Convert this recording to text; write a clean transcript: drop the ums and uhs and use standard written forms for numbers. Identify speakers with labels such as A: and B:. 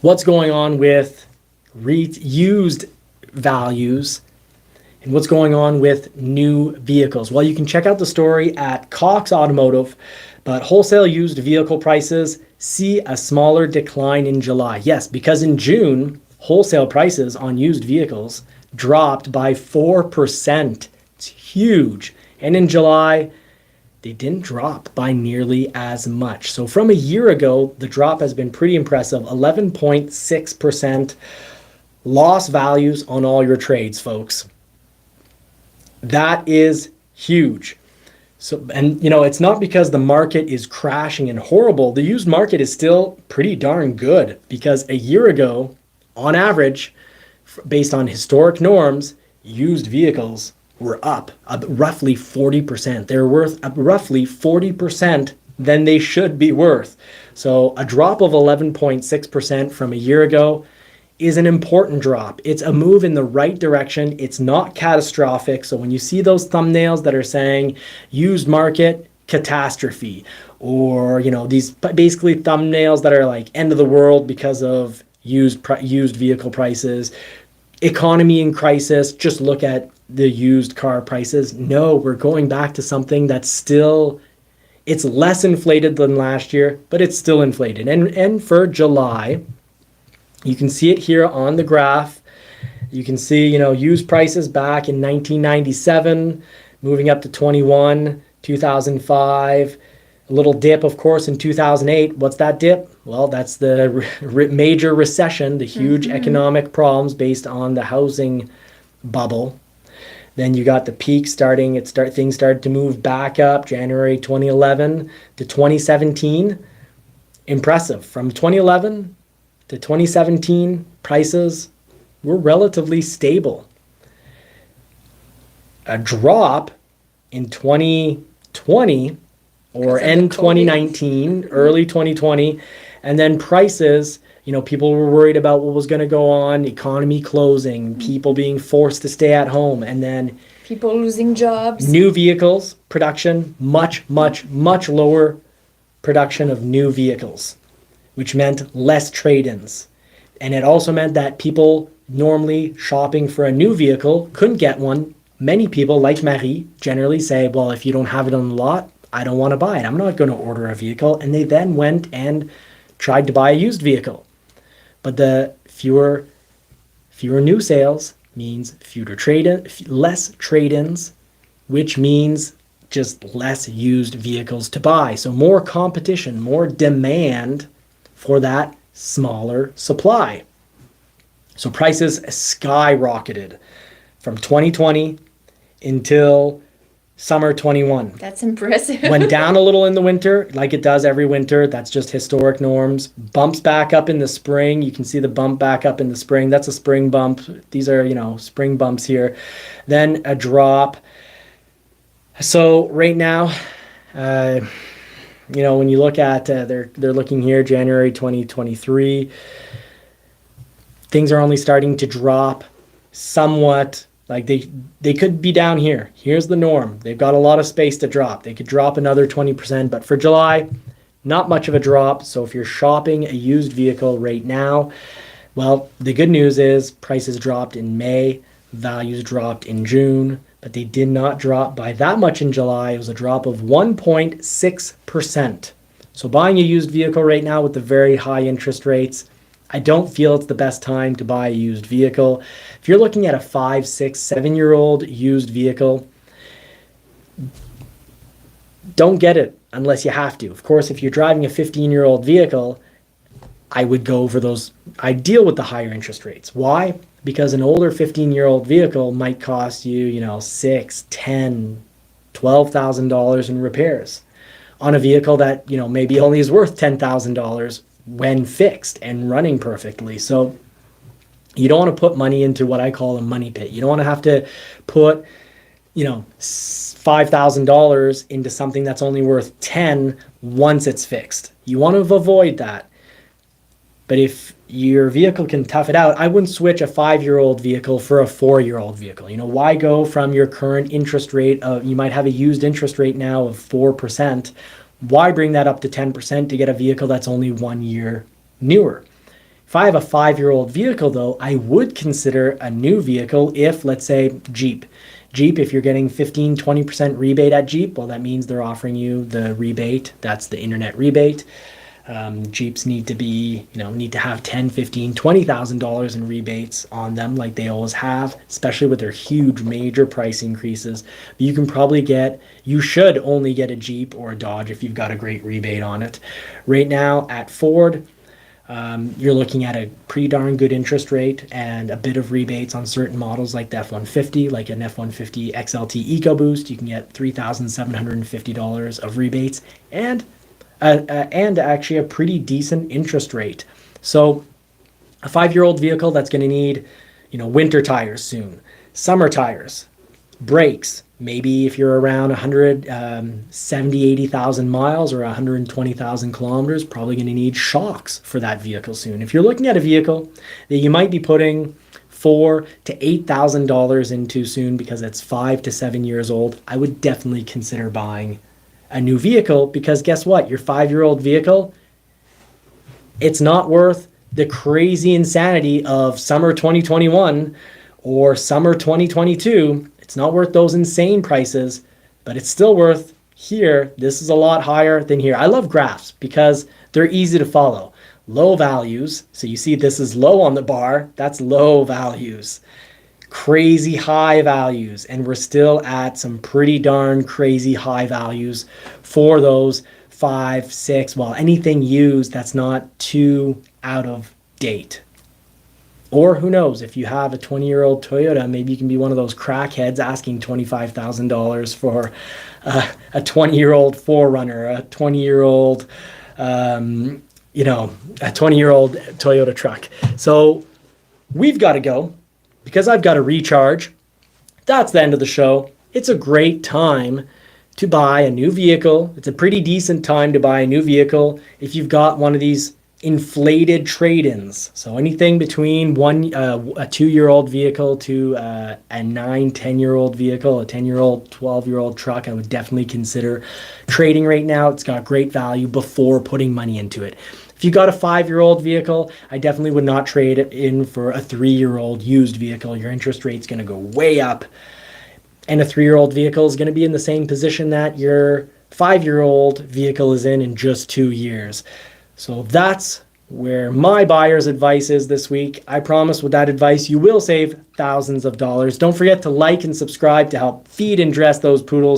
A: what's going on with used values and what's going on with new vehicles. Well, you can check out the story at Cox Automotive, but wholesale used vehicle prices see a smaller decline in July. Yes, because in June, wholesale prices on used vehicles dropped by 4%. It's huge. And in July, they didn't drop by nearly as much. So from a year ago, the drop has been pretty impressive. 11.6% loss values on all your trades, folks. That is huge. So, and it's not because the market is crashing and horrible. The used market is still pretty darn good, because a year ago, on average, based on historic norms, used vehicles were up roughly 40%. They're worth roughly 40% than they should be worth. So a drop of 11.6% from a year ago is an important drop. It's a move in the right direction. It's not catastrophic. So when you see those thumbnails that are saying used market catastrophe, or these basically thumbnails that are like end of the world because of used vehicle prices, economy in crisis, just look at the used car prices. No, we're going back to something that's still, it's less inflated than last year, but it's still inflated. And for July, you can see it here on the graph. You can see, used prices back in 1997, moving up to 21, 2005, a little dip, of course, in 2008. What's that dip? Well, that's the major recession, the huge economic problems based on the housing bubble. Then you got the peak starting, things started to move back up January 2011 to 2017. Impressive. From 2011 to 2017, prices were relatively stable. A drop in 2020 or end 2019, early 2020, and then prices, people were worried about what was going to go on, economy closing, people being forced to stay at home, and then
B: people losing jobs.
A: New vehicles production, much, much, much lower production of new vehicles, which meant less trade-ins. And it also meant that people normally shopping for a new vehicle couldn't get one. Many people, like Marie, generally say, well, if you don't have it on the lot, I don't want to buy it. I'm not going to order a vehicle. And they then went and tried to buy a used vehicle. But the fewer new sales means less trade-ins, which means just less used vehicles to buy. So more competition, more demand for that smaller supply. So prices skyrocketed from 2020 until summer 21.
B: That's impressive.
A: Went down a little in the winter, like it does every winter. That's just historic norms. Bumps back up in the spring. You can see the bump back up in the spring. That's a spring bump. These are, spring bumps here. Then a drop. So right now, when you look at, they're looking here, January 2023, things are only starting to drop somewhat. Like they could be down here. Here's the norm. They've got a lot of space to drop. They could drop another 20%, but for July, not much of a drop. So if you're shopping a used vehicle right now, well, the good news is prices dropped in May, values dropped in June, but they did not drop by that much in July. It was a drop of 1.6%. So buying a used vehicle right now with the very high interest rates, I don't feel it's the best time to buy a used vehicle. If you're looking at a 5, 6, 7-year-old used vehicle, don't get it unless you have to. Of course, if you're driving a 15-year-old vehicle, I would go for those. I deal with the higher interest rates. Why? Because an older 15-year-old vehicle might cost you, $6,000, $10,000, $12,000 in repairs on a vehicle that, maybe only is worth $10,000 when fixed and running perfectly. So you don't want to put money into what I call a money pit. You don't want to have to put, $5,000 into something that's only worth 10 once it's fixed. You want to avoid that. But if your vehicle can tough it out, I wouldn't switch a 5-year-old vehicle for a 4-year-old vehicle. Why go from your current interest rate of, you might have a used interest rate now of 4%. Why bring that up to 10% to get a vehicle that's only 1 year newer? If I have a 5-year-old vehicle, though, I would consider a new vehicle if, let's say, Jeep. Jeep, if you're getting 15, 20% rebate at Jeep, well, that means they're offering you the rebate. That's the internet rebate. Jeeps need to have 10, 15, $20,000 in rebates on them like they always have, especially with their huge major price increases. But you should only get a Jeep or a Dodge if you've got a great rebate on it. Right now at Ford, you're looking at a pretty darn good interest rate and a bit of rebates on certain models like the F-150, like an F-150 XLT EcoBoost. You can get $3,750 of rebates and actually a pretty decent interest rate. So a 5-year-old vehicle that's going to need, winter tires soon, summer tires, brakes. Maybe if you're around 170, 80,000 miles or 120,000 kilometers, probably going to need shocks for that vehicle soon. If you're looking at a vehicle that you might be putting $4,000 to $8,000 into soon because it's 5 to 7 years old, I would definitely consider buying a new vehicle, because guess what? Your 5-year-old vehicle, it's not worth the crazy insanity of summer 2021 or summer 2022. It's not worth those insane prices, but it's still worth here. This is a lot higher than here. I love graphs because they're easy to follow. Low values. So you see this is low on the bar. That's low values. Crazy high values, and we're still at some pretty darn crazy high values for those 5, 6, anything used that's not too out of date. Or who knows, if you have a 20-year-old Toyota, maybe you can be one of those crackheads asking $25,000 for a 20-year-old 4Runner, a 20-year-old a 20-year-old Toyota truck. So we've got to go, because I've got to recharge. That's the end of the show. It's a great time to buy a new vehicle. It's a pretty decent time to buy a new vehicle if you've got one of these inflated trade-ins. So anything between a 2-year-old vehicle to a 9, 10-year-old vehicle, a 10-year-old, 12-year-old truck, I would definitely consider trading right now. It's got great value before putting money into it. If you got a 5-year-old vehicle, I definitely would not trade it in for a 3-year-old used vehicle. Your interest rate's going to go way up. And a 3-year-old vehicle is going to be in the same position that your 5-year-old vehicle is in just 2 years. So that's where my buyer's advice is this week. I promise with that advice, you will save thousands of dollars. Don't forget to like and subscribe to help feed and dress those poodles.